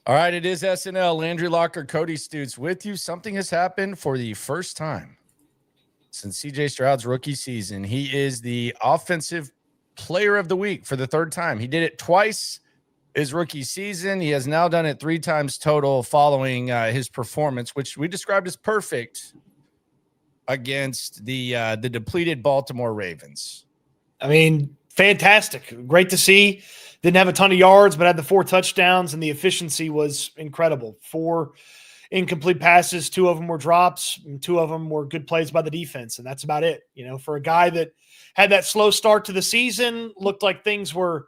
All right, it is SNL. Landry Locker, Cody Stoots with you. Something has happened for the first time since CJ Stroud's rookie season. He is the offensive player of the week for the third time. He did it twice his rookie season. He has now done it 3 times total following his performance, which we described as perfect against the depleted Baltimore Ravens. I mean, fantastic. Great to see. Didn't have a ton of yards, but had the 4 touchdowns, and the efficiency was incredible. 4 incomplete passes, 2 of them were drops, and 2 of them were good plays by the defense, and that's about it. You know, for a guy that had that slow start to the season, looked like things were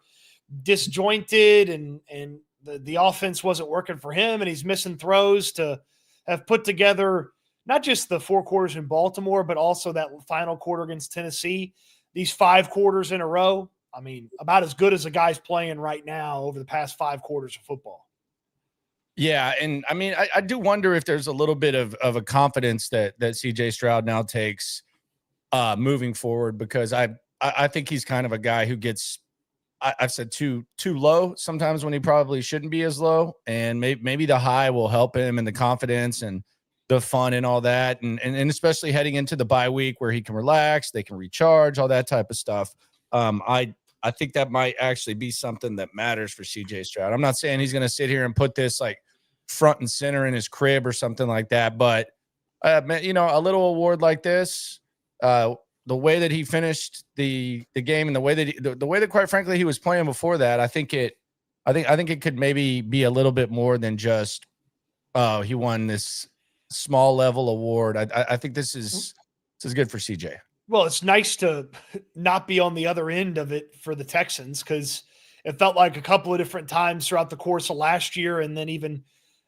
disjointed and the offense wasn't working for him, and he's missing throws to have put together not just the 4 quarters in Baltimore, but also that final quarter against Tennessee. These 5 quarters in a row, I mean, about as good as a guy's playing right now over the past 5 quarters of football. Yeah, and I mean, I do wonder if there's a little bit of a confidence that CJ Stroud now takes moving forward, because I think he's kind of a guy who gets, I've said too low sometimes when he probably shouldn't be as low, and maybe the high will help him and the confidence and the fun and all that, and especially heading into the bye week where he can relax, they can recharge, all that type of stuff. I think that might actually be something that matters for CJ Stroud. I'm not saying he's going to sit here and put this like front and center in his crib or something like that, but you know, a little award like this, the way that he finished the game and the way that quite frankly he was playing before that, I think it could maybe be a little bit more than just he won this small level award. I think this is good for CJ. Well, it's nice to not be on the other end of it for the Texans, because it felt like a couple of different times throughout the course of last year, and then even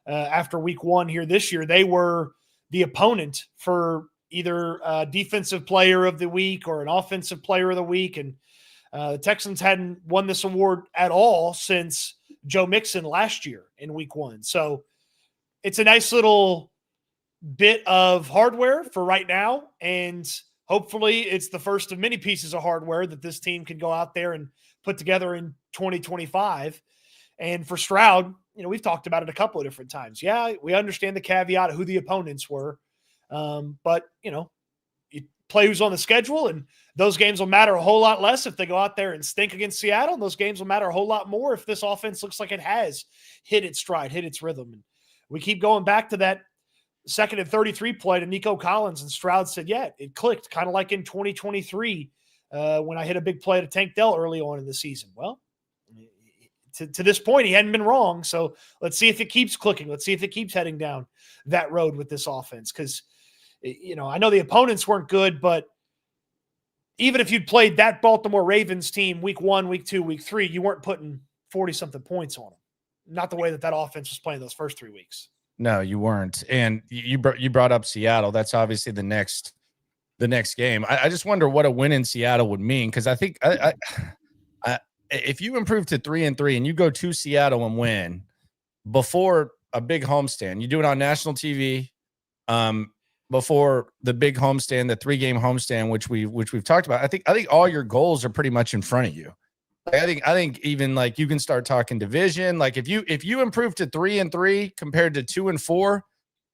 after week 1 here this year, they were the opponent for either defensive player of the week or an offensive player of the week. And the Texans hadn't won this award at all since Joe Mixon last year in week 1. So it's a nice little bit of hardware for right now, and hopefully it's the first of many pieces of hardware that this team can go out there and put together in 2025. And for Stroud, you know, we've talked about it a couple of different times. Yeah, we understand the caveat of who the opponents were, but, you know, you play who's on the schedule, and those games will matter a whole lot less if they go out there and stink against Seattle. And those games will matter a whole lot more if this offense looks like it has hit its stride, hit its rhythm. And we keep going back to that 2nd and 33 play to Nico Collins, and Stroud said, yeah, it clicked, kind of like in 2023 when I hit a big play to Tank Dell early on in the season. Well, to this point, he hadn't been wrong. So let's see if it keeps clicking. Let's see if it keeps heading down that road with this offense. Because, you know, I know the opponents weren't good, but even if you'd played that Baltimore Ravens team week 1, week 2, week 3, you weren't putting 40-something points on them. Not the way that offense was playing those first 3 weeks. No, you weren't. And you brought up Seattle. That's obviously the next game. I just wonder what a win in Seattle would mean, because I think if you improve to 3-3 and you go to Seattle and win before a big homestand, you do it on national TV before the big homestand, the 3-game homestand, which we've talked about. I think all your goals are pretty much in front of you. I think even like you can start talking division. Like if you improve to 3-3 compared to 2-4,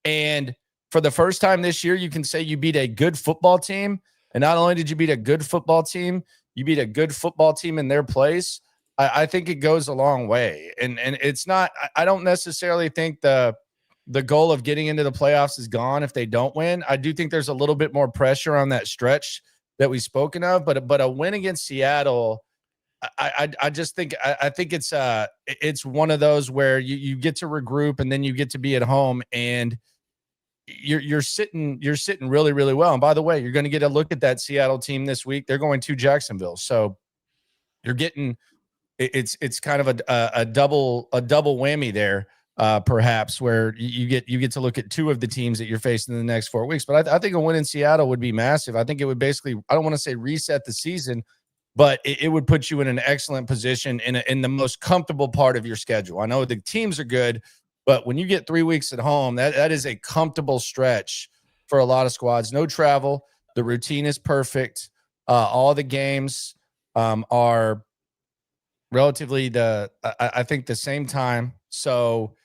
and for the first time this year, you can say you beat a good football team. And not only did you beat a good football team, you beat a good football team in their place. I think it goes a long way. And it's not, I don't necessarily think the goal of getting into the playoffs is gone if they don't win. I do think there's a little bit more pressure on that stretch that we've spoken of, but a win against Seattle, I just think it's one of those where you get to regroup, and then you get to be at home, and you're sitting really, really well. And by the way, you're going to get a look at that Seattle team this week. They're going to Jacksonville, so you're getting it's kind of a double whammy there, perhaps, where you get to look at 2 of the teams that you're facing in the next 4 weeks. But I think a win in Seattle would be massive. I think it would basically, I don't want to say reset the season, but it would put you in an excellent position in the most comfortable part of your schedule. I know the teams are good, but when you get 3 weeks at home, that is a comfortable stretch for a lot of squads. No travel. The routine is perfect. All the games are relatively I think the same time. So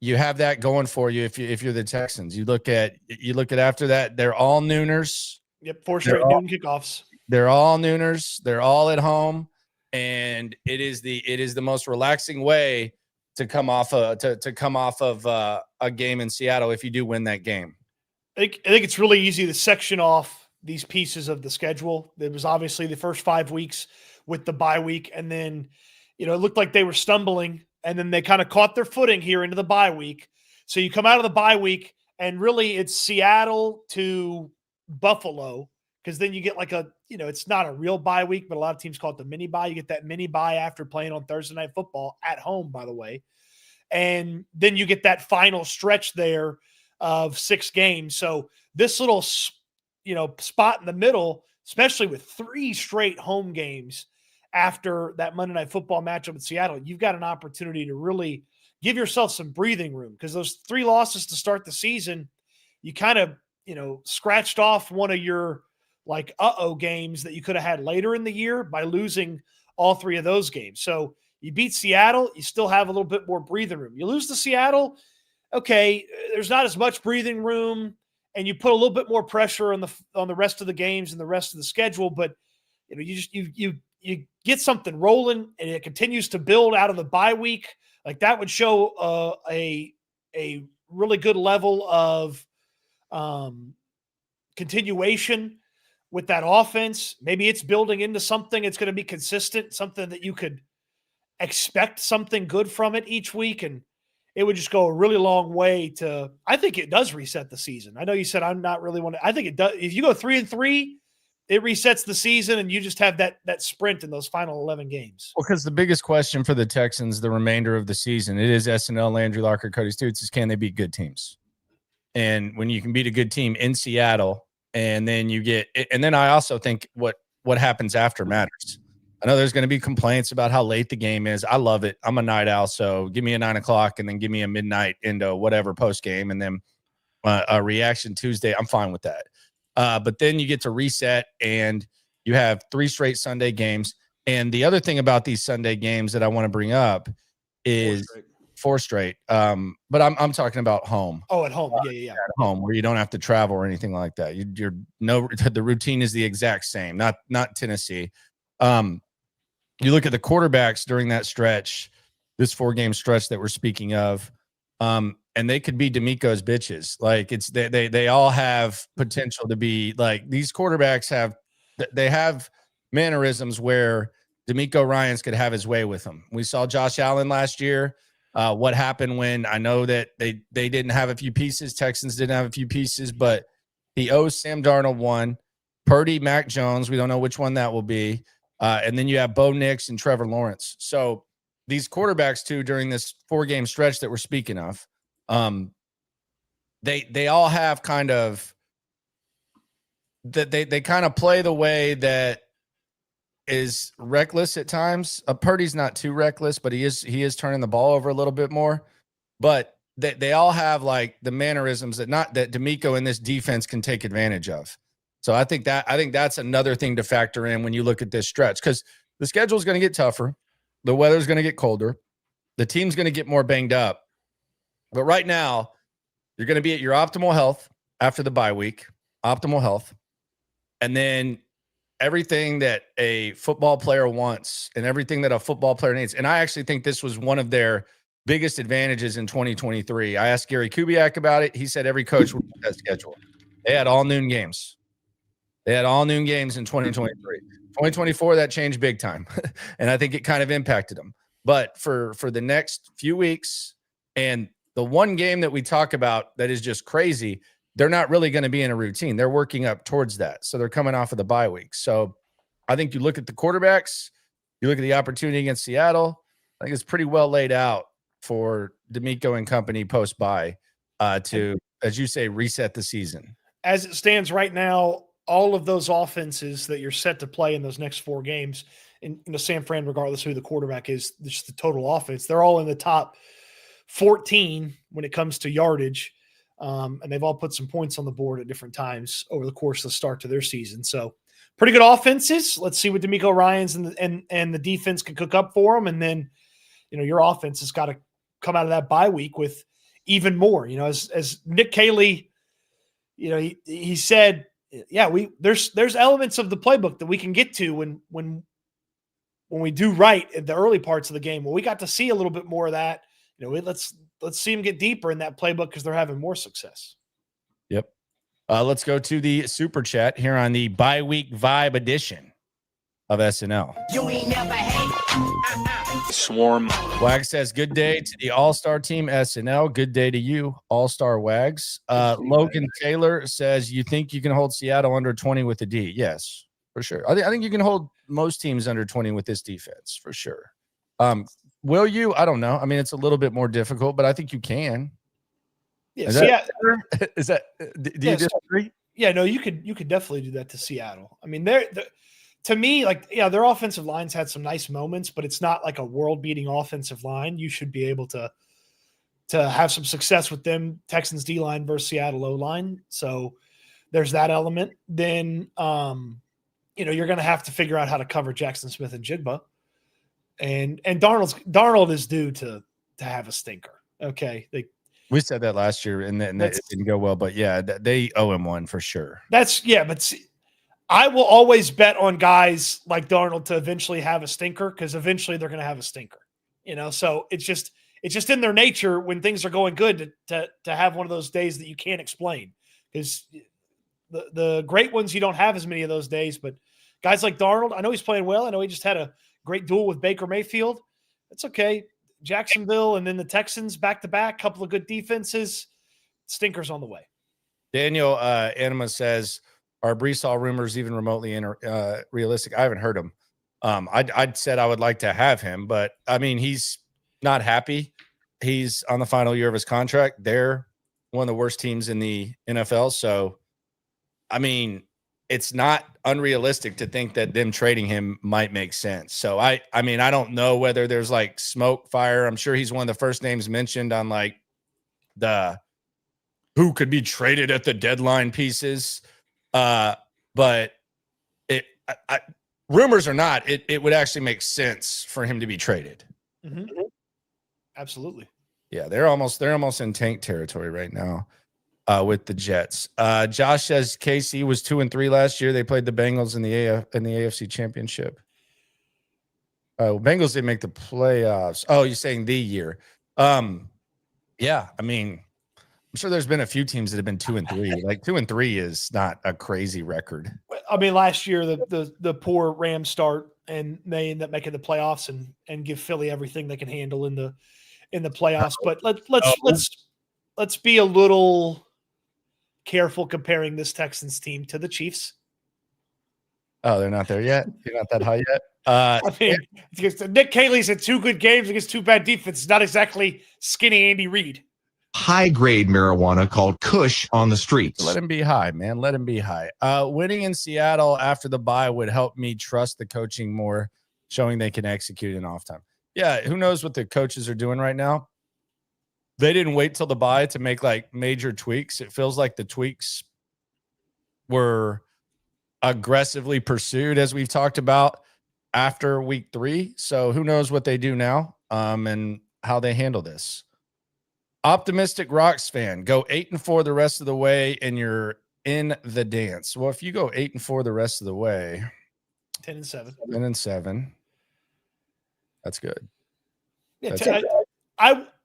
you have that going for you if you're the Texans. You look at after that, they're all nooners. Yep, 4 straight noon kickoffs. They're all nooners. They're all at home, and it is the most relaxing way to come off of a game in Seattle if you do win that game. I think it's really easy to section off these pieces of the schedule. There was obviously the first 5 weeks with the bye week, and then it looked like they were stumbling, and then they kind of caught their footing here into the bye week. So you come out of the bye week, and really it's Seattle to Buffalo, because then you get like it's not a real bye week, but a lot of teams call it the mini bye. You get that mini bye after playing on Thursday Night Football at home, by the way. And then you get that final stretch there of 6 games. So this little, spot in the middle, especially with 3 straight home games after that Monday Night Football matchup in Seattle, you've got an opportunity to really give yourself some breathing room, because those 3 losses to start the season, you kind of, scratched off one of your games that you could have had later in the year by losing all 3 of those games. So you beat Seattle, you still have a little bit more breathing room. You lose to Seattle, okay, there's not as much breathing room, and you put a little bit more pressure on the rest of the games and the rest of the schedule. But you get something rolling, and it continues to build out of the bye week. Like that would show a really good level of continuation with that offense. Maybe it's building into something. It's going to be consistent, something that you could expect something good from it each week. And it would just go a really long way to, I think it does reset the season. I know you said I'm not really I think it does. If you go 3-3, it resets the season, and you just have that sprint in those final 11 games. Well, because the biggest question for the Texans the remainder of the season, it is SNL, Landry, Locker, Cody Stoots, is can they beat good teams? And when you can beat a good team in Seattle, and then I also think what happens after matters. I know there's going to be complaints about how late the game is. I love it. I'm a night owl, so give me a 9 o'clock and then give me a midnight into whatever post game, and then a reaction Tuesday. I'm fine with that. But then you get to reset, and you have 3 straight Sunday games. And the other thing about these Sunday games that I want to bring up is 4 straight. But I'm talking about home. Oh, at home. Yeah. At home, where you don't have to travel or anything like that. The routine is the exact same, not Tennessee. You look at the quarterbacks during that stretch, this 4-game stretch that we're speaking of, and they could be D'Amico's bitches. Like they all have potential to be like, these quarterbacks have mannerisms where D'Amico Ryans could have his way with them. We saw Josh Allen last year. What happened when, I know that they didn't have a few pieces, Texans didn't have a few pieces, but he owes Sam Darnold one, Purdy, Mac Jones. We don't know which one that will be. And then you have Bo Nix and Trevor Lawrence. So these quarterbacks too, during this 4-game stretch that we're speaking of, they all have kind of that they kind of play the way that is reckless at times. Purdy's not too reckless, but he is turning the ball over a little bit more. But they all have like the mannerisms that D'Amico in this defense can take advantage of. So I think that's another thing to factor in when you look at this stretch, because the schedule is going to get tougher. The weather's going to get colder. The team's going to get more banged up. But right now, you're going to be at your optimal health after the bye week, optimal health. And then everything that a football player wants and everything that a football player needs. And I actually think this was one of their biggest advantages in 2023. I asked Gary Kubiak about it. He said every coach would have that schedule. They had all noon games. They had all noon games in 2023. 2024, that changed big time. And I think it kind of impacted them. But for the next few weeks, and the one game that we talk about that is just crazy, they're not really going to be in a routine. They're working up towards that. So they're coming off of the bye week. So I think you look at the quarterbacks, you look at the opportunity against Seattle, I think it's pretty well laid out for D'Amico and company post-bye to, as you say, reset the season. As it stands right now, all of those offenses that you're set to play in those next 4 games, in San Fran, regardless who the quarterback is, just the total offense, they're all in the top 14 when it comes to yardage. And they've all put some points on the board at different times over the course of the start to their season. So pretty good offenses. Let's see what D'Amico Ryans and the defense can cook up for them. And then, your offense has got to come out of that bye week with even more. As Nick Caley, he said, yeah, there's elements of the playbook that we can get to when we do right in the early parts of the game. Well, we got to see a little bit more of that. Let's see them get deeper in that playbook because they're having more success. Yep. Let's go to the super chat here on the bi-week vibe edition of SNL. You ain't never hate. Swarm. Wags says, good day to the all-star team SNL. Good day to you, all-star Wags. Logan Taylor says, you think you can hold Seattle under 20 with a D? Yes, for sure. I think you can hold most teams under 20 with this defense, for sure. Will you? I don't know. I mean, it's a little bit more difficult, but I think you can. Yeah, is that do you disagree? Yeah, no, you could definitely do that to Seattle. I mean, to me, their offensive line's had some nice moments, but it's not like a world-beating offensive line. You should be able to have some success with them. Texans D-line versus Seattle O-line. So there's that element. Then you're going to have to figure out how to cover Jackson Smith and Jigba. And Darnold is due to have a stinker. Okay. We said that last year and it didn't go well, but yeah, they owe him one for sure. But I will always bet on guys like Darnold to eventually have a stinker because eventually they're going to have a stinker. So it's just in their nature when things are going good to have one of those days that you can't explain, because the great ones, you don't have as many of those days, but guys like Darnold, I know he's playing well. I know he just had a great duel with Baker Mayfield. That's okay. Jacksonville and then the Texans back-to-back, couple of good defenses, stinkers on the way. Daniel Anima says, are Brees Hall rumors even remotely realistic? I haven't heard them. I'd said I would like to have him, but I mean, he's not happy. He's on the final year of his contract. They're one of the worst teams in the NFL. So, I mean, it's not unrealistic to think that them trading him might make sense. So I mean, I don't know whether there's like smoke fire. I'm sure he's one of the first names mentioned on like the who could be traded at the deadline pieces. But rumors or not, it would actually make sense for him to be traded. Mm-hmm. Absolutely. Yeah, they're almost in tank territory right now. With the Jets. Josh says KC was 2-3 last year. They played the Bengals in the AFC Championship. Bengals didn't make the playoffs. Oh, you're saying the year. Yeah, I mean, I'm sure there's been a few teams that have been 2-3. Like 2-3 is not a crazy record. I mean, last year the poor Rams start and they end up making the playoffs and give Philly everything they can handle in the playoffs. But let's be a little careful comparing this Texans team to the Chiefs. Oh, they're not there yet. They're not that high yet. I mean, Nick Caley's had 2 good games against 2 bad defenses. Not exactly skinny Andy Reid. High-grade marijuana called Kush on the streets. Let him be high, man. Let him be high. Winning in Seattle after the bye would help me trust the coaching more, showing they can execute in off time. Yeah, who knows what the coaches are doing right now? They didn't wait till the bye to make like major tweaks. It feels like the tweaks were aggressively pursued, as we've talked about, after week 3. So who knows what they do now and how they handle this. Optimistic Rocks fan, go 8-4 the rest of the way and you're in the dance. Well, if you go 8-4 the rest of the way, 10-7. 10-7. That's good. Yeah,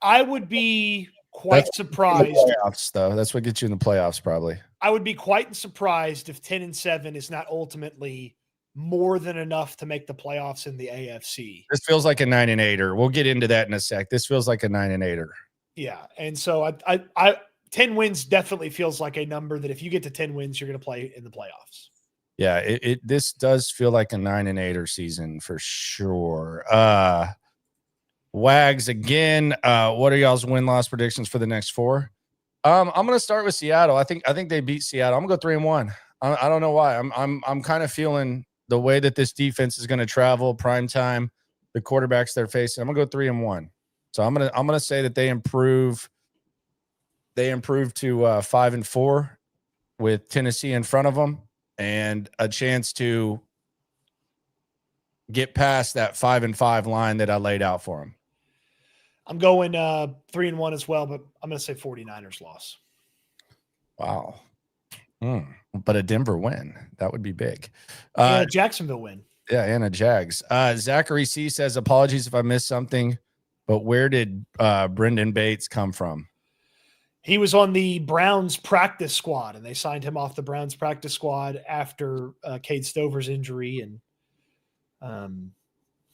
I would be quite surprised. Playoffs, though. That's what gets you in the playoffs, probably. I would be quite surprised if 10-7 is not ultimately more than enough to make the playoffs in the AFC. This feels like a 9-8er. We'll get into that in a sec. This feels like a 9-8er. Yeah, and so I 10 wins definitely feels like a number that if you get to 10 wins, you're going to play in the playoffs. Yeah, this does feel like a 9-8er season for sure. Wags again. What are y'all's win-loss predictions for the next 4? I'm going to start with Seattle. I think they beat Seattle. I'm going to go 3-1. I don't know why. I'm kind of feeling the way that this defense is going to travel prime time, the quarterbacks they're facing. I'm going to go 3-1. So I'm going to say that they improve. They improve to 5-4 with Tennessee in front of them and a chance to get past that 5-5 line that I laid out for them. I'm going 3-1 as well, but I'm going to say 49ers loss. Wow. But a Denver win. That would be big. And a Jacksonville win. Yeah, and a Jags. Zachary C says, apologies if I missed something, but where did Brendan Bates come from? He was on the Browns practice squad, and they signed him off the Browns practice squad after Cade Stover's injury, and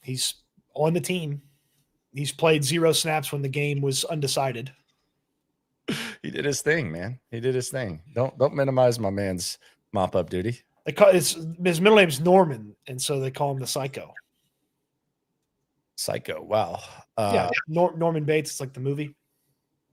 he's on the team. He's played 0 snaps when the game was undecided. He did his thing, man. He did his thing. Don't minimize my man's mop-up duty. His middle name's Norman, and so they call him the Psycho. Psycho. Wow. Yeah, Norman Bates. It's like the movie.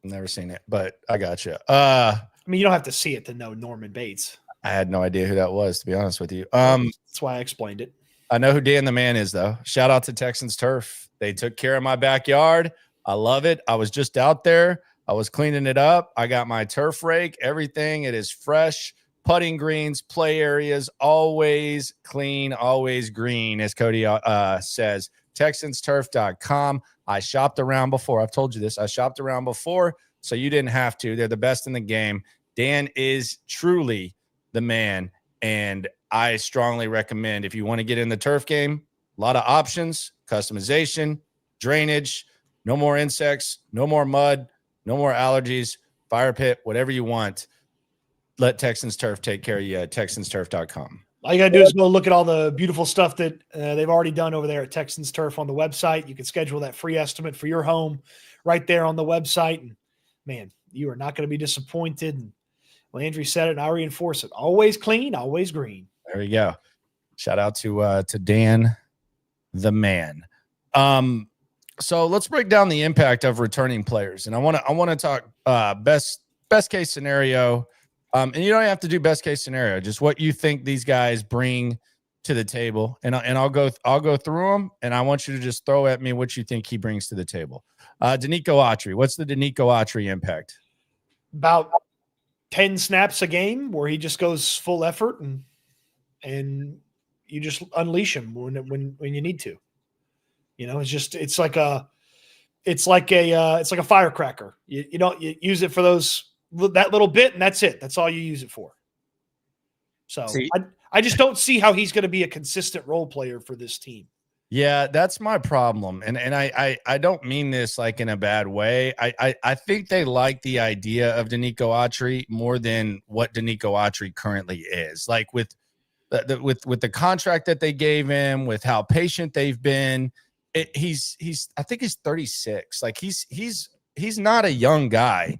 Never seen it, but I got you. I mean, you don't have to see it to know Norman Bates. I had no idea who that was, to be honest with you. That's why I explained it. I know who Dan the Man is, though. Shout out to Texans Turf. They took care of my backyard. I love it. I was just out there. I was cleaning it up. I got my turf rake, everything. It is fresh. Putting greens, play areas, always clean, always green, as Cody says. TexansTurf.com. I shopped around before. I've told you this. I shopped around before, so you didn't have to. They're the best in the game. Dan is truly the man, and I strongly recommend if you want to get in the turf game, a lot of options, customization, drainage, no more insects, no more mud, no more allergies, fire pit, whatever you want. Let Texans Turf take care of you at TexansTurf.com. All you got to do is go look at all the beautiful stuff that they've already done over there at Texans Turf on the website. You can schedule that free estimate for your home right there on the website. And, man, you are not going to be disappointed. And Landry said it, and I reinforce it. Always clean, always green. There you go. Shout out to Dan, the man. So let's break down the impact of returning players. And I want to talk best case scenario. And you don't have to do best case scenario, just what you think these guys bring to the table. And I'll go through them, and I want you to just throw at me what you think he brings to the table. Danico Autry, what's the Danico Autry impact? About 10 snaps a game where he just goes full effort and you just unleash him when you need to. You know, it's like a firecracker. You use it for that little bit, and that's it. That's all you use it for. So I just don't see how he's going to be a consistent role player for this team. Yeah, that's my problem. And I don't mean this like in a bad way. I think they like the idea of Danico Autry more than what Danico Autry currently is. Like with the contract that they gave him, with how patient they've been, I think he's 36. Like he's not a young guy.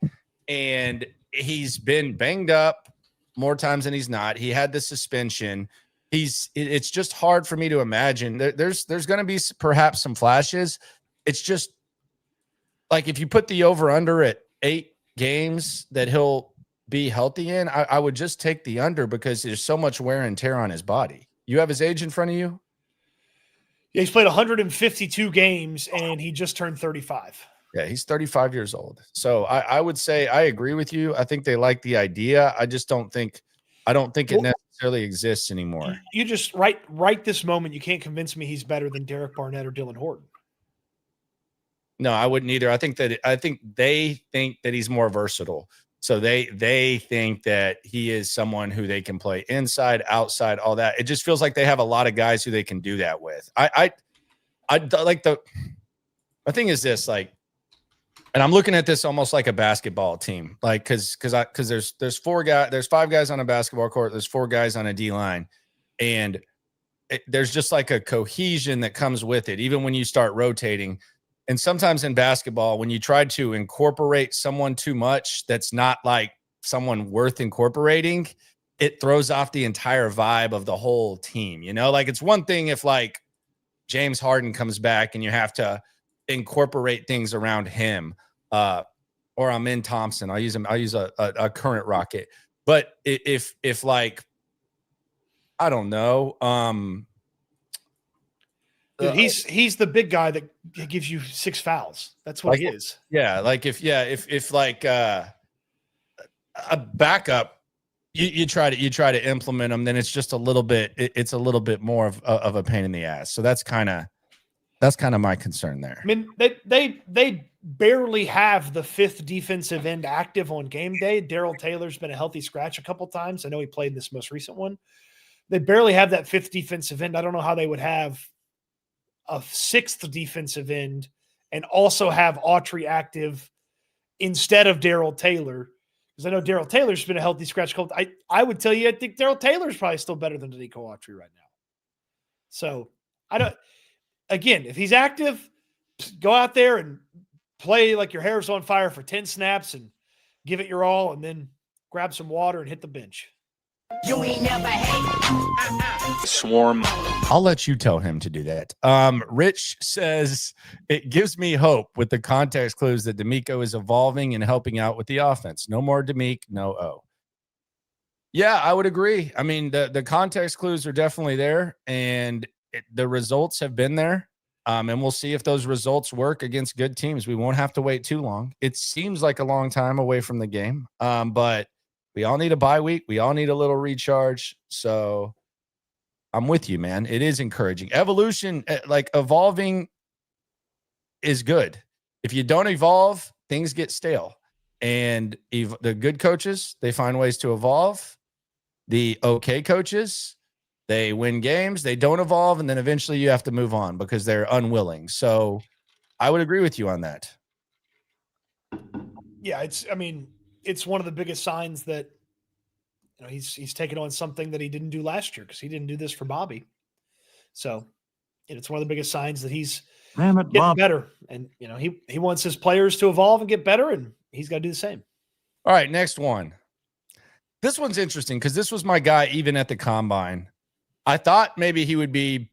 And he's been banged up more times than he's not. He had the suspension. It's just hard for me to imagine. There's going to be perhaps some flashes. It's just like if you put the over under at 8 games that he'll be healthy in, I would just take the under because there's so much wear and tear on his body. You have his age in front of you? Yeah, he's played 152 games and he just turned 35. Yeah, he's 35 years old. So I would say I agree with you. I think they like the idea. I don't think it necessarily exists anymore. You just right this moment, you can't convince me he's better than Derek Barnett or Dylan Horton. No, I wouldn't either. I think they think that he's more versatile. So they think that he is someone who they can play inside, outside, all that. It just feels like they have a lot of guys who they can do that with. I like the thing is this, like, and I'm looking at this almost like a basketball team, like because there's 5 guys on a basketball court, there's 4 guys on a D line, and there's just like a cohesion that comes with it, even when you start rotating. And sometimes in basketball, when you try to incorporate someone too much, that's not like someone worth incorporating, it throws off the entire vibe of the whole team. You know, like it's one thing if like James Harden comes back and you have to incorporate things around him. Or Amin Thompson. I'll use a current Rocket. But if like, I don't know. Dude, he's the big guy that gives you 6 fouls. That's what like, he is. Yeah. Like if like a backup, you try to implement them, then it's just a little bit, it's a little bit more of a pain in the ass. So that's kind of my concern there. I mean, barely have the fifth defensive end active on game day. Darrell Taylor's been a healthy scratch a couple times. I know he played this most recent one. They barely have that fifth defensive end. I don't know how they would have a sixth defensive end and also have Autry active instead of Darrell Taylor. Because I know Darrell Taylor's been a healthy scratch. I would tell you, I think Darrell Taylor's probably still better than Danico Autry right now. So again, if he's active, go out there and play like your hair's on fire for 10 snaps and give it your all, and then grab some water and hit the bench. You ain't never hate. Swarm. I'll let you tell him to do that. Rich says it gives me hope with the context clues that D'Amico is evolving and helping out with the offense. No more D'Amico, no O. Yeah, I would agree. I mean, the context clues are definitely there, and the results have been there. And we'll see if those results work against good teams. We won't have to wait too long. It seems like a long time away from the game, but we all need a bye week. We all need a little recharge. So I'm with you, man. It is encouraging. Evolution, like evolving, is good. If you don't evolve, things get stale. And the good coaches, they find ways to evolve. The okay coaches, they win games, they don't evolve, and then eventually you have to move on because they're unwilling. So I would agree with you on that. Yeah, it's one of the biggest signs that he's taken on something that he didn't do last year, because he didn't do this for Bobby. So it's one of the biggest signs that he's getting better. And he wants his players to evolve and get better, and he's got to do the same. All right, next one. This one's interesting because this was my guy even at the combine. I thought maybe he would be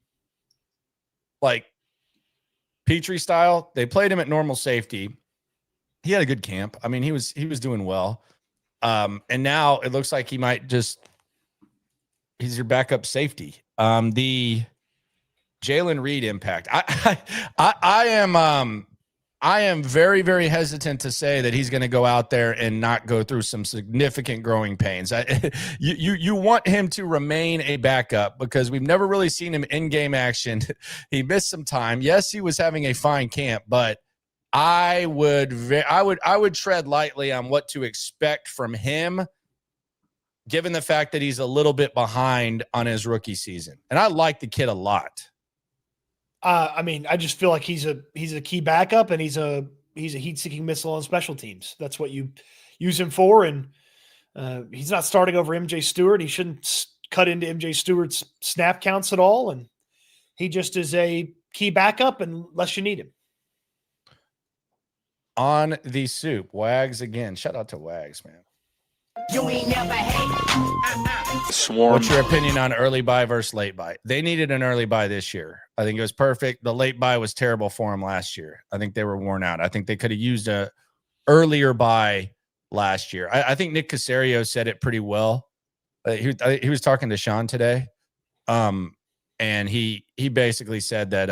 like Petrie style. They played him at normal safety. He had a good camp. I mean, he was doing well. And now it looks like he might he's your backup safety. The Jalen Reed impact. I am very, very hesitant to say that he's going to go out there and not go through some significant growing pains. You want him to remain a backup because we've never really seen him in game action. He missed some time. Yes, he was having a fine camp, but I would tread lightly on what to expect from him, given the fact that he's a little bit behind on his rookie season. And I like the kid a lot. I just feel like he's a key backup, and he's a heat-seeking missile on special teams. That's what you use him for, and he's not starting over MJ Stewart. He shouldn't cut into MJ Stewart's snap counts at all, and he just is a key backup unless you need him. On the soup, Wags again. Shout out to Wags, man. You ain't never hate. Swarm. What's your opinion on early buy versus late buy? They needed an early buy this year. I think it was perfect. The late buy was terrible for them last year. I think they were worn out. I think they could have used a earlier buy last year. I think Nick Caserio said it pretty well. He was talking to Sean today, and he basically said that,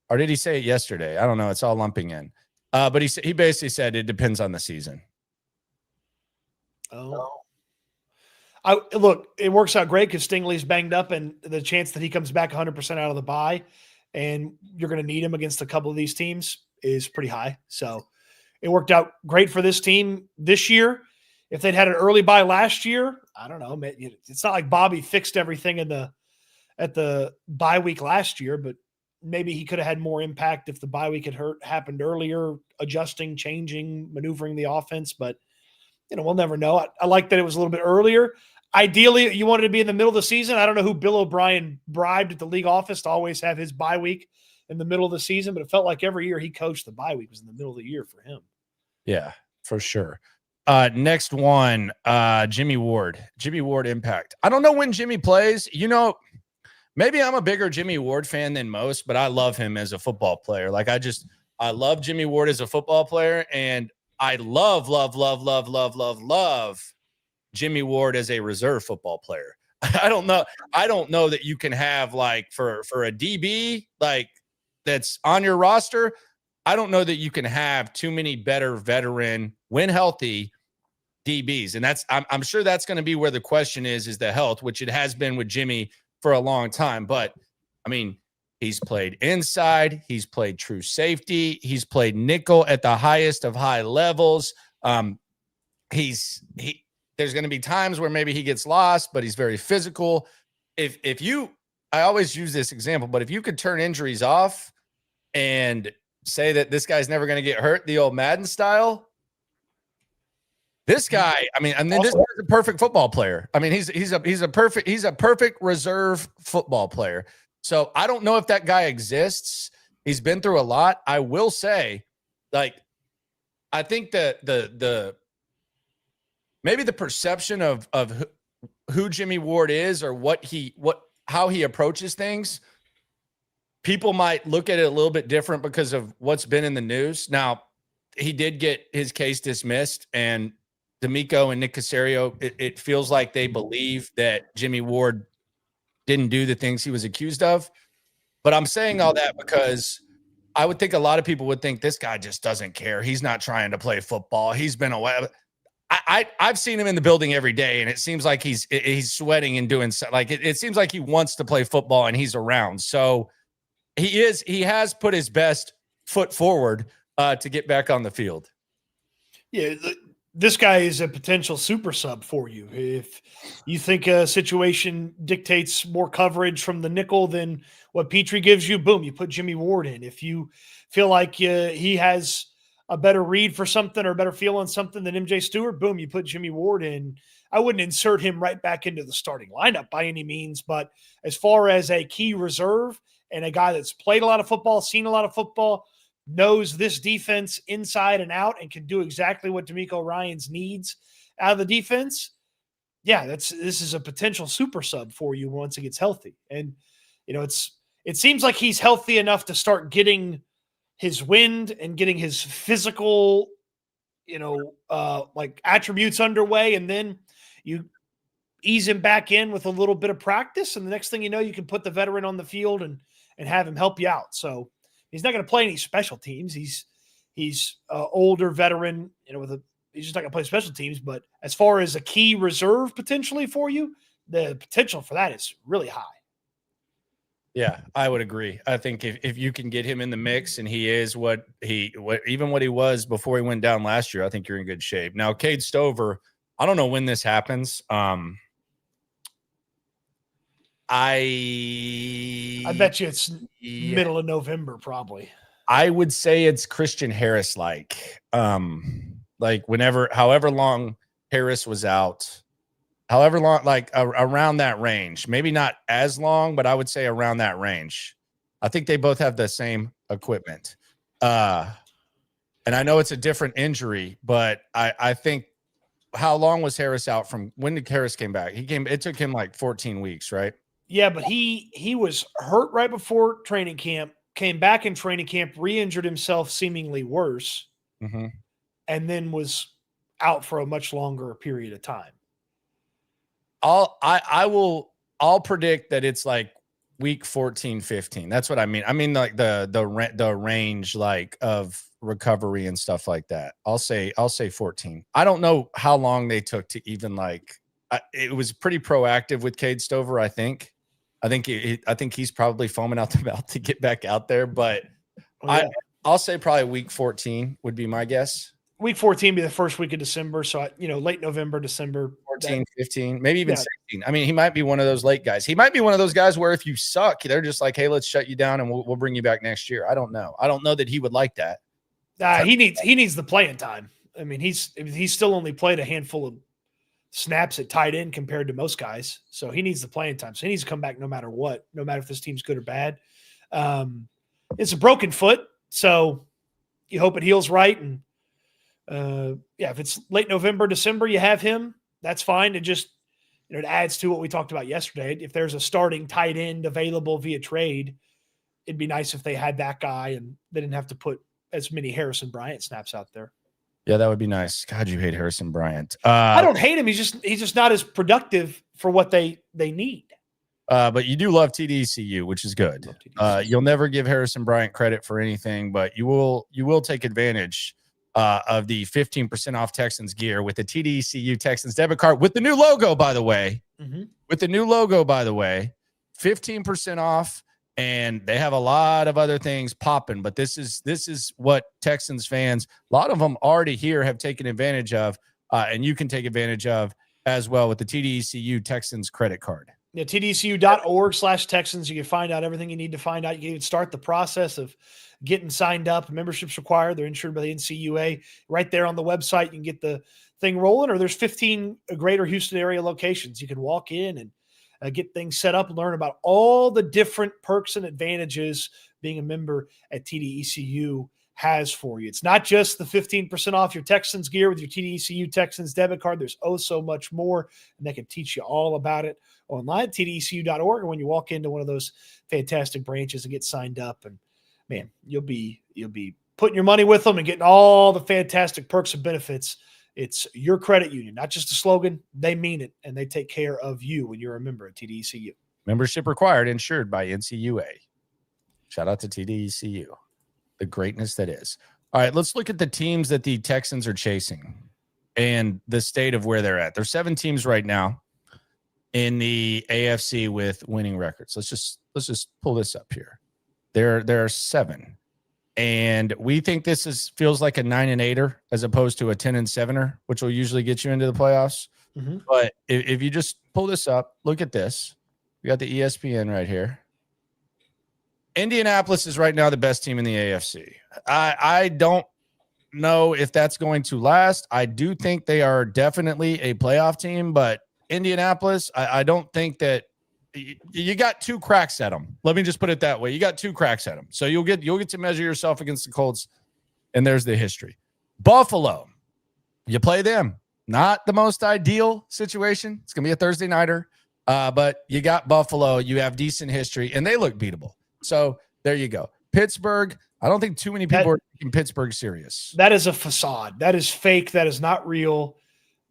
or did he say it yesterday? I don't know. It's all lumping in. But he basically said it depends on the season. Oh, look, it works out great because Stingley's banged up, and the chance that he comes back 100% out of the bye, and you're going to need him against a couple of these teams, is pretty high. So it worked out great for this team this year. If they'd had an early bye last year, I don't know. It's not like Bobby fixed everything at the bye week last year, but maybe he could have had more impact if the bye week had happened earlier, adjusting, changing, maneuvering the offense. But we'll never know. I like that it was a little bit earlier. Ideally, you wanted to be in the middle of the season. I don't know who Bill O'Brien bribed at the league office to always have his bye week in the middle of the season, but it felt like every year he coached, the bye week was in the middle of the year for him. Yeah, for sure. Next one, Jimmy Ward. Jimmy Ward impact. I don't know when Jimmy plays. Maybe I'm a bigger Jimmy Ward fan than most, but I love him as a football player. Like I love Jimmy Ward as a football player, and I love Jimmy Ward as a reserve football player. I don't know that you can have, like, for a DB like that's on your roster. I don't know that you can have too many better veteran, when healthy, DBs. And I'm sure that's going to be where the question is the health, which it has been with Jimmy for a long time. But I mean, He's played inside. He's played true safety. He's played nickel at the highest of high levels. There's going to be times where maybe he gets lost, but he's very physical. I always use this example, but if you could turn injuries off and say that this guy's never going to get hurt, the old Madden style, this guy, this guy's a perfect football player. I mean, he's a perfect reserve football player. So I don't know if that guy exists. He's been through a lot. I will say, like, I think that maybe the perception of who Jimmy Ward is or how he approaches things, people might look at it a little bit different because of what's been in the news. Now, he did get his case dismissed, and D'Amico and Nick Caserio, it feels like they believe that Jimmy Ward didn't do the things he was accused of. But I'm saying all that because I would think a lot of people would think this guy just doesn't care. He's not trying to play football. He's been away. I've seen him in the building every day, and it seems like he's sweating and doing like it seems like he wants to play football and he's around. So he has put his best foot forward to get back on the field. Yeah, this guy is a potential super sub for you. If you think a situation dictates more coverage from the nickel than what Petrie gives you, boom, you put Jimmy Ward in. If you feel like he has a better read for something or a better feel on something than MJ Stewart, boom, you put Jimmy Ward in. I wouldn't insert him right back into the starting lineup by any means, but as far as a key reserve and a guy that's played a lot of football, seen a lot of football, knows this defense inside and out, and can do exactly what D'Amico Ryans needs out of the defense, yeah, this is a potential super sub for you once he gets healthy. And, it seems like he's healthy enough to start getting his wind and getting his physical, like attributes underway. And then you ease him back in with a little bit of practice. And the next thing you know, you can put the veteran on the field and have him help you out. So he's not going to play any special teams. He's older veteran, he's just not going to play special teams. But as far as a key reserve potentially for you, the potential for that is really high. Yeah, I would agree. I think if you can get him in the mix and he is what he was before he went down last year, I think you're in good shape. Now, Cade Stover, I don't know when this happens. I bet you it's middle of November, probably. I would say it's Christian Harris like however long Harris was out, however long, like around that range, maybe not as long, but I would say around that range. I think they both have the same equipment. And I know it's a different injury, but I think, how long was Harris out from when did Harris came back? It took him like 14 weeks, right? Yeah, but he was hurt right before training camp, came back in training camp, re-injured himself seemingly worse, and then was out for a much longer period of time. I'll predict that it's like week 14, 15. That's what I mean. I mean, like the range like of recovery and stuff like that. I'll say 14. I don't know how long they took to even it was pretty proactive with Cade Stover. I think he's probably foaming out the mouth to get back out there, but I'll say probably week 14 would be my guess. Week 14 be the first week of December. So, late November, December. 14, 15, maybe even 16. I mean, he might be one of those late guys. He might be one of those guys where if you suck, they're just like, hey, let's shut you down and we'll bring you back next year. I don't know. I don't know that he would like that. He needs the playing time. I mean, he's still only played a handful of snaps at tight end compared to most guys. So he needs the playing time. So he needs to come back no matter what, no matter if this team's good or bad. It's a broken foot. So you hope it heals right. And if it's late November, December, you have him, that's fine. It just, it adds to what we talked about yesterday. If there's a starting tight end available via trade, it'd be nice if they had that guy and they didn't have to put as many Harrison Bryant snaps out there. Yeah, that would be nice. God, you hate Harrison Bryant. I don't hate him. He's just not as productive for what they need. But you do love TDECU, which is good. You'll never give Harrison Bryant credit for anything, but you will take advantage of the 15% off Texans gear with the TDECU Texans debit card with the new logo, by the way. 15% off and they have a lot of other things popping, but this is what Texans fans, a lot of them already here, have taken advantage of, and you can take advantage of as well with the TDECU Texans credit card. Yeah, tdcu.org/Texans. You can find out everything you need to find out. You can even start the process of getting signed up. Membership's required. They're insured by the NCUA. Right there on the website, you can get the thing rolling, or there's 15 greater Houston area locations. You can walk in and get things set up, learn about all the different perks and advantages being a member at TDECU has for you. It's not just the 15% off your Texans gear with your TDECU Texans debit card. There's so much more, and they can teach you all about it online, tdcu.org, or when you walk into one of those fantastic branches and get signed up. And man, you'll be putting your money with them and getting all the fantastic perks and benefits. It's your credit union, not just a slogan. They mean it, and they take care of you when you're a member at TDECU. Membership required, insured by NCUA. Shout out to TDECU, the greatness that is. All right, let's look at the teams that the Texans are chasing and the state of where they're at. There's 7 teams right now in the AFC with winning records. Let's just pull this up here. There are 7. And we think this feels like a 9-8er as opposed to a 10-7er, which will usually get you into the playoffs. Mm-hmm. But if you just pull this up, look at this. We got the ESPN right here. Indianapolis is right now the best team in the AFC. I don't know if that's going to last. I do think they are definitely a playoff team, but Indianapolis, I don't think that you got 2 cracks at them. Let me just put it that way. You got 2 cracks at them. So you'll get to measure yourself against the Colts, and there's the history. Buffalo, you play them. Not the most ideal situation. It's going to be a Thursday nighter, but you got Buffalo. You have decent history, and they look beatable. So there you go. Pittsburgh, I don't think too many people are taking Pittsburgh serious. That is a facade. That is fake. That is not real.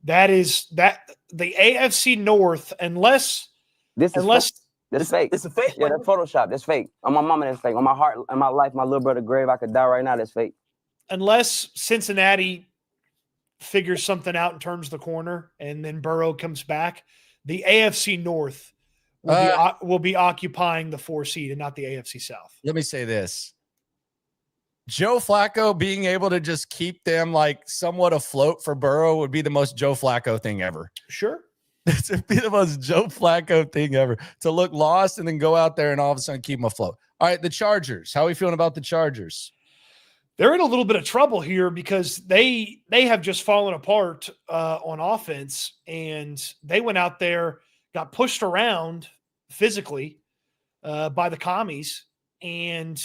That the AFC North, unless This is fake. It's a fake. Yeah, that's Photoshop. That's fake. On my mama, that's fake. On my heart, on my life, my little brother grave, I could die right now. That's fake. unless Cincinnati figures something out and turns the corner and then Burrow comes back, the AFC North will be occupying the 4 seed and not the AFC South. Let me say this. Joe Flacco being able to just keep them like somewhat afloat for Burrow would be the most Joe Flacco thing ever. Sure. It would be the most Joe Flacco thing ever, to look lost and then go out there and all of a sudden keep them afloat. All right, the Chargers. How are we feeling about the Chargers? They're in a little bit of trouble here because they have just fallen apart on offense, and they went out there, got pushed around physically by the commies, and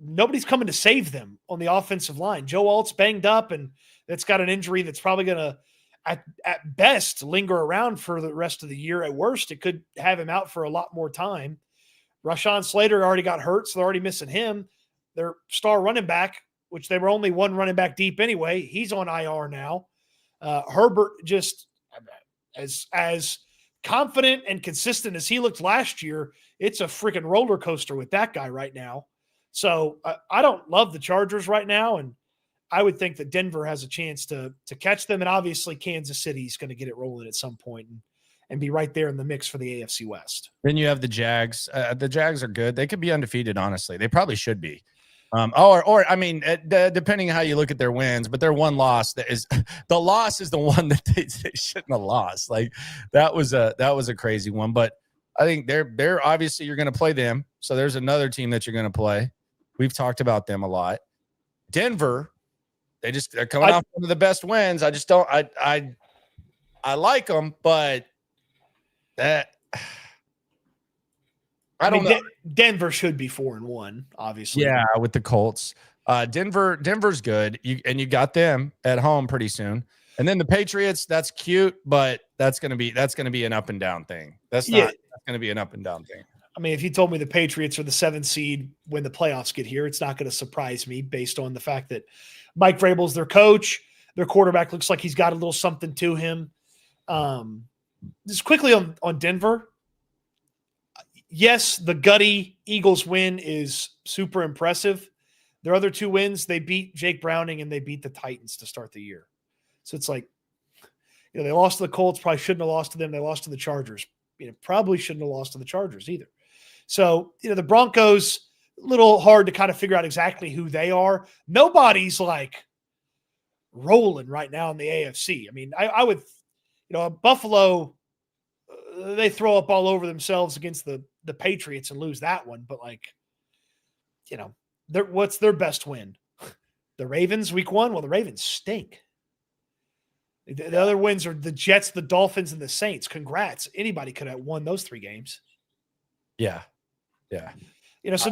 nobody's coming to save them on the offensive line. Joe Alt's banged up, and that's got an injury that's probably going to, at best, linger around for the rest of the year. At worst, it could have him out for a lot more time. Rashawn Slater already got hurt, so they're already missing him. Their star running back, which they were only one running back deep anyway, he's on IR now. Herbert, just as confident and consistent as he looked last year, it's a freaking roller coaster with that guy right now. So I don't love the Chargers right now, and I would think that Denver has a chance to catch them, and obviously Kansas City is going to get it rolling at some point and be right there in the mix for the AFC West. Then you have the Jags. The Jags are good. They could be undefeated, honestly. They probably should be. Or I mean, depending on how you look at their wins, but their one loss the loss is the one that they shouldn't have lost. Like that was a crazy one. But I think they're obviously you're going to play them. So there's another team that you're going to play. We've talked about them a lot. Denver, they're coming off one of the best wins. I just don't. I like them, but that. I don't know. Denver should be 4-1, obviously. Yeah, with the Colts. Denver's good. You got them at home pretty soon. And then the Patriots, that's cute, but that's gonna be an up and down thing. That's gonna be an up and down thing. I mean, if you told me the Patriots are the 7th seed when the playoffs get here, it's not going to surprise me based on the fact that Mike Vrabel's their coach. Their quarterback looks like he's got a little something to him. Just quickly on Denver. Yes, the gutty Eagles win is super impressive. Their other 2 wins, they beat Jake Browning and they beat the Titans to start the year. So it's like, they lost to the Colts, probably shouldn't have lost to them. They lost to the Chargers. Probably shouldn't have lost to the Chargers either. So, the Broncos, a little hard to kind of figure out exactly who they are. Nobody's like rolling right now in the AFC. I mean, I would, Buffalo, they throw up all over themselves against the Patriots and lose that one. But what's their best win? The Ravens week 1? Well, the Ravens stink. The other wins are the Jets, the Dolphins, and the Saints. Congrats. Anybody could have won those 3 games. Yeah. Yeah. So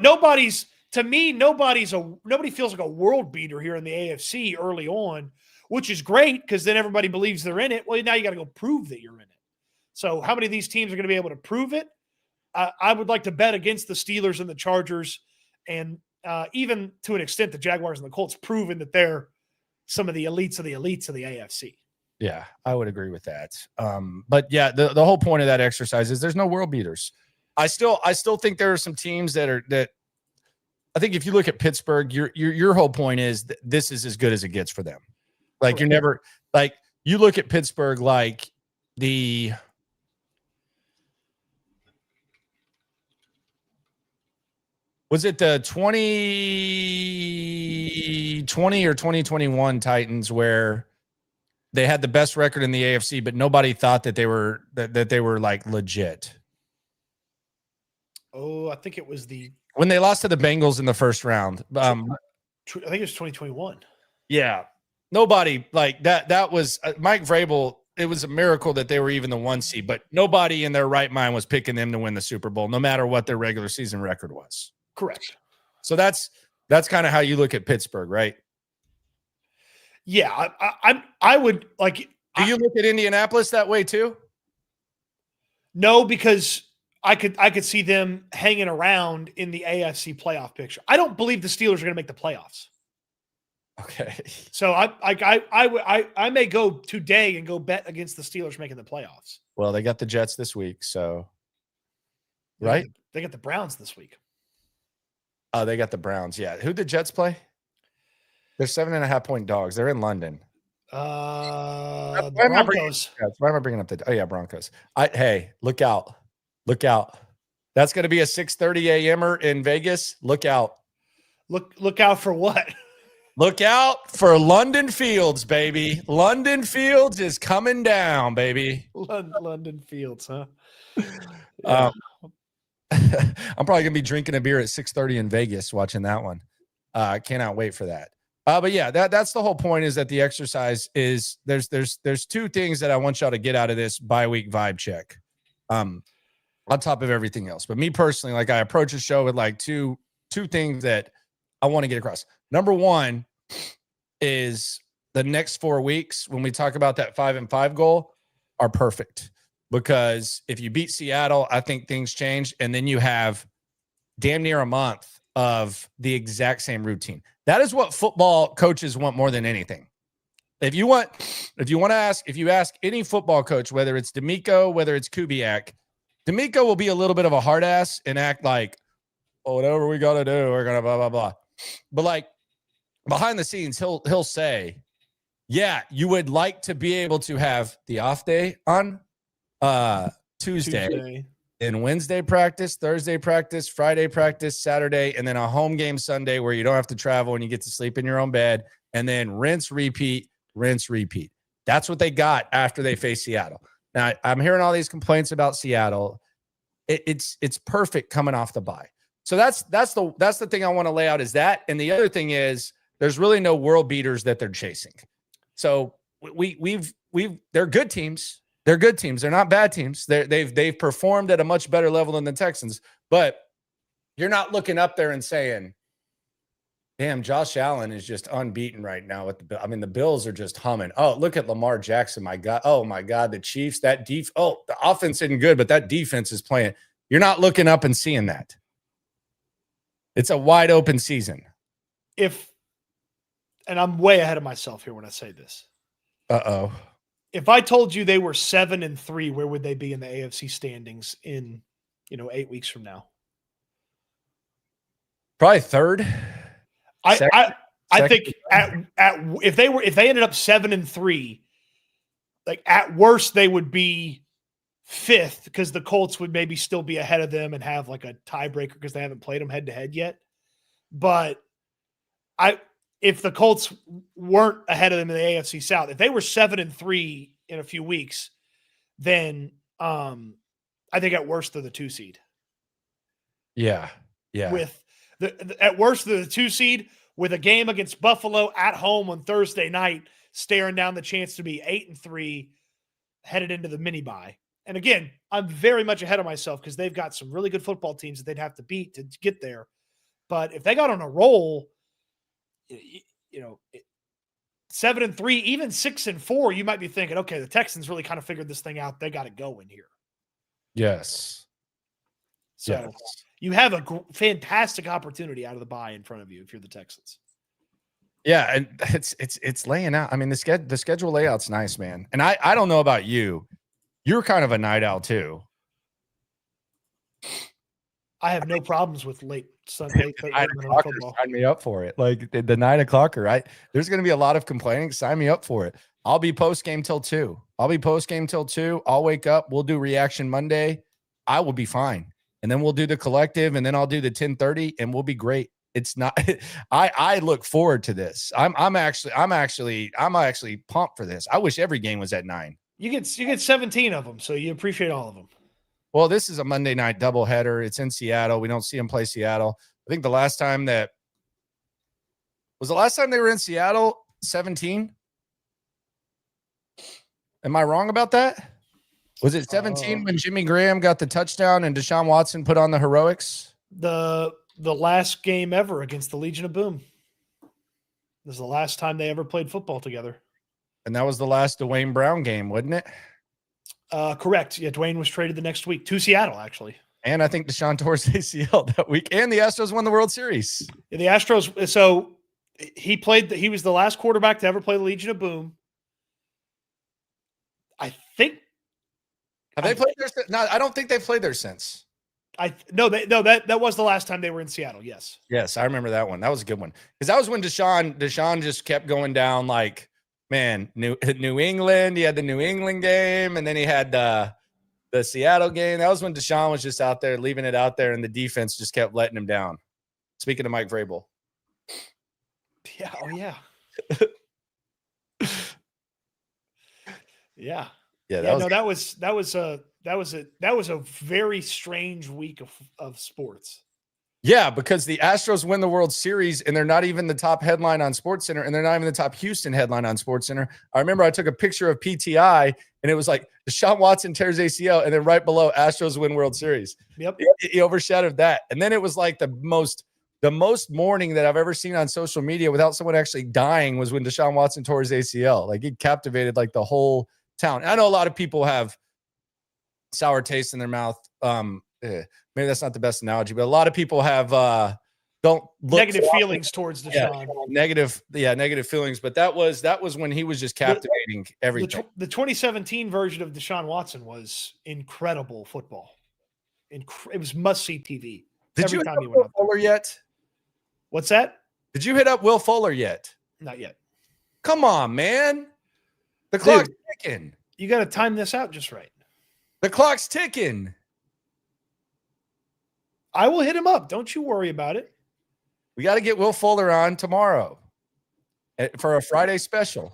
nobody's, to me, nobody feels like a world beater here in the AFC early on, which is great because then everybody believes they're in it. Well, now you got to go prove that you're in it. So how many of these teams are going to be able to prove it? I would like to bet against the Steelers and the Chargers, and even to an extent, the Jaguars and the Colts, proven that they're some of the elites of the AFC. Yeah, I would agree with that. But yeah, the whole point of that exercise is there's no world beaters. I still think there are some teams that I think if you look at Pittsburgh, your whole point is that this is as good as it gets for them. Like Correct. you're never like you look at Pittsburgh like was it the 2020 or 2021 Titans where they had the best record in the AFC, but nobody thought that they were like legit. Oh, I think it was when they lost to the Bengals in the first round. I think it was 2021. Yeah, nobody like that. That was Mike Vrabel. It was a miracle that they were even the 1 seed, but nobody in their right mind was picking them to win the Super Bowl, no matter what their regular season record was. Correct. So that's kind of how you look at Pittsburgh, right? Yeah, I would like. Do you look at Indianapolis that way too? No, because I could see them hanging around in the AFC playoff picture. I don't believe the Steelers are going to make the playoffs. Okay. So I may go today and go bet against the Steelers making the playoffs. Well, they got the Jets this week, so right? They got the Browns this week. Oh, they got the Browns. Yeah. Who'd the Jets play? They're 7.5-point dogs. They're in London. Broncos. Why am I bringing up the? Oh yeah, Broncos. Hey, look out! Look out! That's going to be a 6:30 a.m.er in Vegas. Look out! Look out for what? Look out for London Fields, baby. London Fields is coming down, baby. London Fields, huh? Yeah. I'm probably gonna be drinking a beer at 6:30 in Vegas watching that one. I cannot wait for that. But yeah, that's the whole point, is that the exercise is there's 2 things that I want y'all to get out of this bye-week vibe check. On top of everything else. But me personally, like I approach a show with like two things that I want to get across. Number 1 is the next 4 weeks when we talk about that 5-5 goal are perfect. Because if you beat Seattle, I think things change. And then you have damn near a month of the exact same routine. That is what football coaches want more than anything. If you ask any football coach, whether it's D'Amico, whether it's Kubiak, D'Amico will be a little bit of a hard ass and act like, oh, whatever we got to do, we're going to blah, blah, blah. But like behind the scenes, he'll say, yeah, you would like to be able to have the off day on Tuesday and Wednesday practice, Thursday practice, Friday practice, Saturday, and then a home game Sunday where you don't have to travel and you get to sleep in your own bed, and then rinse, repeat. That's what they got after they faced Seattle. Now I'm hearing all these complaints about Seattle. It's perfect coming off the bye. So that's the thing I want to lay out is that. And the other thing is there's really no world beaters that they're chasing. So they're good teams. They're good teams. They're not bad teams. They've performed at a much better level than the Texans. But you're not looking up there and saying, damn, Josh Allen is just unbeaten right now with the Bills are just humming. Oh, look at Lamar Jackson. My God. Oh my God. The Chiefs, the offense isn't good, but that defense is playing. You're not looking up and seeing that. It's a wide open season. And I'm way ahead of myself here when I say this. Uh-oh. If I told you they were 7-3, where would they be in the AFC standings in, 8 weeks from now? Probably third. I think if they ended up 7-3, like at worst they would be fifth because the Colts would maybe still be ahead of them and have like a tiebreaker because they haven't played them head to head yet. But if the Colts weren't ahead of them in the AFC South, if they were 7-3 in a few weeks, then I think at worst they're the 2 seed. Yeah. With at worst they're the 2 seed with a game against Buffalo at home on Thursday night, staring down the chance to be 8-3 headed into the mini bye. And again, I'm very much ahead of myself because they've got some really good football teams that they'd have to beat to get there. But if they got on a roll, 7-3, even 6-4, you might be thinking, okay, the Texans really kind of figured this thing out. They got to go in here. Yes. So you have a fantastic opportunity out of the bye in front of you if you're the Texans. Yeah, and it's laying out. I mean, the schedule layout's nice, man. And I don't know about you. You're kind of a night owl too. I have no problems with late Sunday football. Sign me up for it. Like the 9 o'clocker, there's going to be a lot of complaining. Sign me up for it. I'll be post game till 2. I'll wake up. We'll do reaction Monday. I will be fine. And then we'll do the collective, and then I'll do the 10:30, and we'll be great. It's not. I look forward to this. I'm actually pumped for this. I wish every game was at 9. You get 17 of them, so you appreciate all of them. Well, this is a Monday night doubleheader. It's in Seattle. We don't see them play Seattle. I think the last time they were in Seattle, 17. Am I wrong about that? Was it 17 when Jimmy Graham got the touchdown and Deshaun Watson put on the heroics? The last game ever against the Legion of Boom. This is the last time they ever played football together. And that was the last Dwayne Brown game, wasn't it? Correct. Yeah, Dwayne was traded the next week to Seattle, actually. And I think Deshaun tore his ACL that week. And the Astros won the World Series. Yeah, the Astros. So he was the last quarterback to ever play the Legion of Boom. I think. Have they played there? No, I don't think they've played there since. That was the last time they were in Seattle. Yes. Yes, I remember that one. That was a good one because that was when Deshaun just kept going down. Like, man, New England. He had the New England game, and then he had the Seattle game. That was when Deshaun was just out there leaving it out there, and the defense just kept letting him down. Speaking of Mike Vrabel. Yeah. Oh yeah. Yeah. Yeah, that was a very strange week of sports. Yeah, because the Astros win the World Series and they're not even the top headline on SportsCenter, and they're not even the top Houston headline on SportsCenter. I remember I took a picture of PTI and it was like Deshaun Watson tears ACL, and then right below Astros win World Series. Yep, he overshadowed that, and then it was like the most mourning that I've ever seen on social media without someone actually dying was when Deshaun Watson tore his ACL. Like, it captivated like the whole town. I know a lot of people have sour taste in their mouth. Maybe that's not the best analogy, but a lot of people have don't look negative feelings towards Deshaun. Negative feelings. But that was when he was just captivating everything. The 2017 version of Deshaun Watson was incredible football. It was must-see TV. Did you hit up Will Fuller yet? What's that? Did you hit up Will Fuller yet? Not yet. Come on, man. The clock's ticking. You got to time this out just right. The clock's ticking. I will hit him up. Don't you worry about it. We got to get Will Fuller on tomorrow for a Friday special.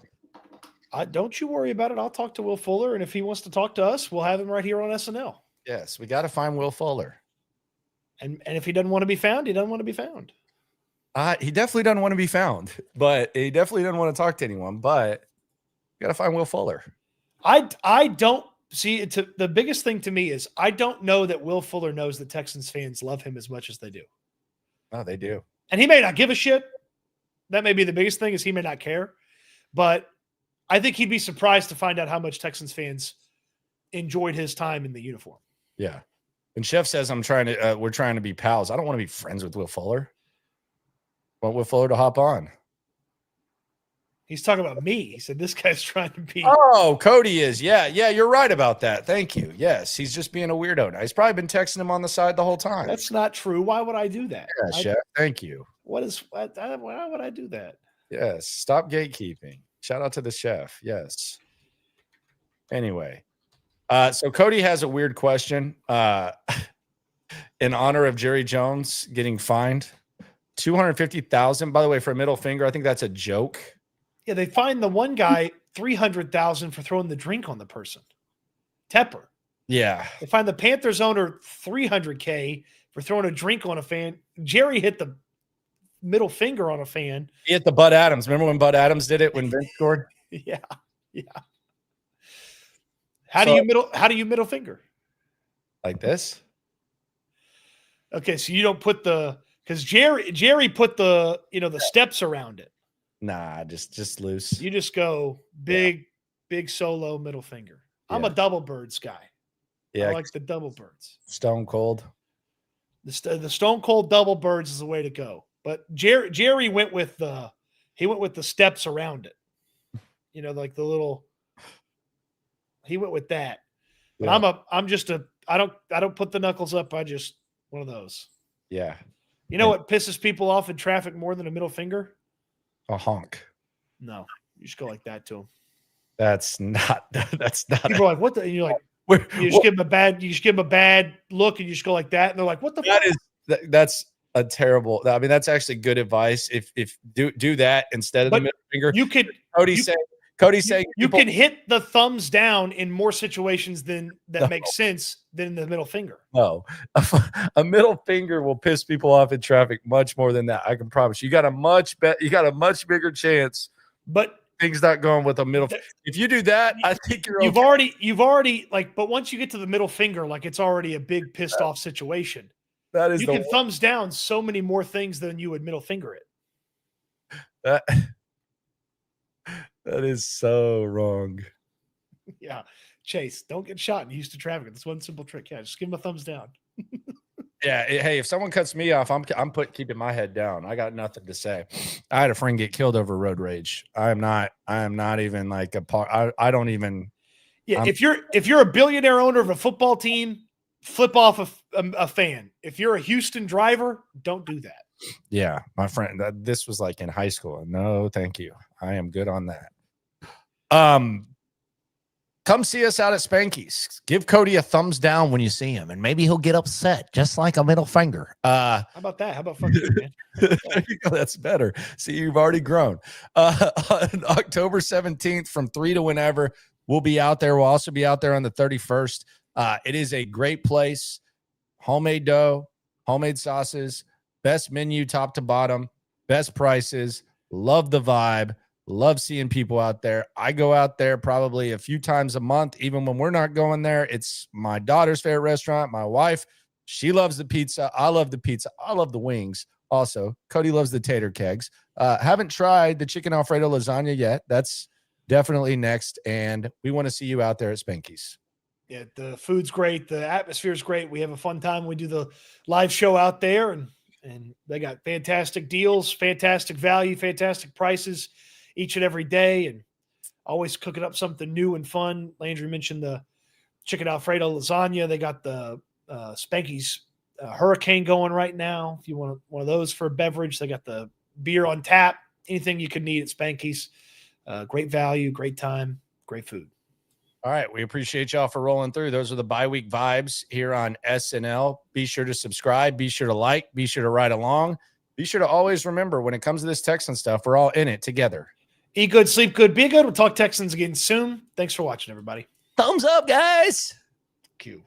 Don't you worry about it. I'll talk to Will Fuller, and if he wants to talk to us, we'll have him right here on SNL. Yes, we got to find Will Fuller. And if he doesn't want to be found, he doesn't want to be found. He definitely doesn't want to be found, but he definitely doesn't want to talk to anyone. But you got to find Will Fuller. I don't see it. The biggest thing to me is I don't know that Will Fuller knows that Texans fans love him as much as they do. Oh, they do. And he may not give a shit. That may be the biggest thing, is he may not care. But I think he'd be surprised to find out how much Texans fans enjoyed his time in the uniform. Yeah. And Chef says we're trying to be pals. I don't want to be friends with Will Fuller. I want Will Fuller to hop on. He's talking about me. He said this guy's trying to be. Oh, Cody is. Yeah, you're right about that. Thank you. Yes, he's just being a weirdo now. He's probably been texting him on the side the whole time. That's not true. Why would I do that? Yeah, Chef. Thank you. Why would I do that? Yes. Stop gatekeeping. Shout out to the chef. Yes. Anyway. So Cody has a weird question. In honor of Jerry Jones getting fined $250,000. By the way, for a middle finger, I think that's a joke. Yeah, they fined the one guy $300,000 for throwing the drink on the person. Tepper. Yeah. They fined the Panthers owner $300K for throwing a drink on a fan. Jerry hit the middle finger on a fan. He hit the Bud Adams. Remember when Bud Adams did it when Vince scored? Yeah. How do you middle finger? Like this? Okay, so you don't put because Jerry put the steps around it. Nah, just loose. You just go big solo middle finger. I'm a double birds guy. Yeah, I like the double birds. Stone cold. The stone cold double birds is the way to go. But Jerry went with the steps around it. Like the little. He went with that. But Yeah. I don't put the knuckles up. I just one of those. Yeah. You know what pisses people off in traffic more than a middle finger? A honk. No, you just go like that to them. That's not. People are like, "What the?" And you're like, you just give them a bad look, and you just go like that, and they're like, "What the?" That's a terrible. I mean, that's actually good advice. If do that instead of the middle finger. Cody saying you can hit the thumbs down in more situations that make sense than the middle finger. No, a middle finger will piss people off in traffic much more than that. I can promise you. You got a much bigger chance. But things not going with a middle. If you do that, I think you've already but once you get to the middle finger, like it's already a big pissed off situation. That is you can thumbs down so many more things than you would middle finger it. That is so wrong. Yeah. Chase, don't get shot in Houston traffic. That's one simple trick. Yeah, just give him a thumbs down. Yeah. Hey, if someone cuts me off, I'm keeping my head down. I got nothing to say. I had a friend get killed over road rage. I am not even like a part. I don't even. Yeah. If you're a billionaire owner of a football team, flip off a fan. If you're a Houston driver, don't do that. Yeah. My friend, this was like in high school. No, thank you. I am good on that. Come see us out at Spanky's. Give Cody a thumbs down when you see him, and maybe he'll get upset, just like a middle finger. How about that? How about fuck you, man? There you go. That's better. See, you've already grown. On October 17th from 3 to whenever, we'll be out there. We'll also be out there on the 31st. It is a great place. Homemade dough, homemade sauces, best menu top to bottom, best prices. Love the vibe. Love seeing people out there. I go out there probably a few times a month, even when we're not going there. It's my daughter's favorite restaurant. My wife, she loves the pizza. I love the pizza. I love the wings. Also, Cody loves the tater kegs. Haven't tried the chicken Alfredo lasagna yet. That's definitely next. And we want to see you out there at Spanky's. Yeah, the food's great. The atmosphere's great. We have a fun time. We do the live show out there, and they got fantastic deals, fantastic value, fantastic prices each and every day, and always cooking up something new and fun. Landry mentioned the chicken Alfredo lasagna. They got the Spanky's Hurricane going right now. If you want one of those for a beverage, they got the beer on tap. Anything you could need at Spanky's. Great value, great time, great food. All right. We appreciate y'all for rolling through. Those are the bi-week vibes here on SNL. Be sure to subscribe. Be sure to like. Be sure to ride along. Be sure to always remember when it comes to this Texan stuff, we're all in it together. Eat good, sleep good, be good. We'll talk Texans again soon. Thanks for watching, everybody. Thumbs up, guys. Q.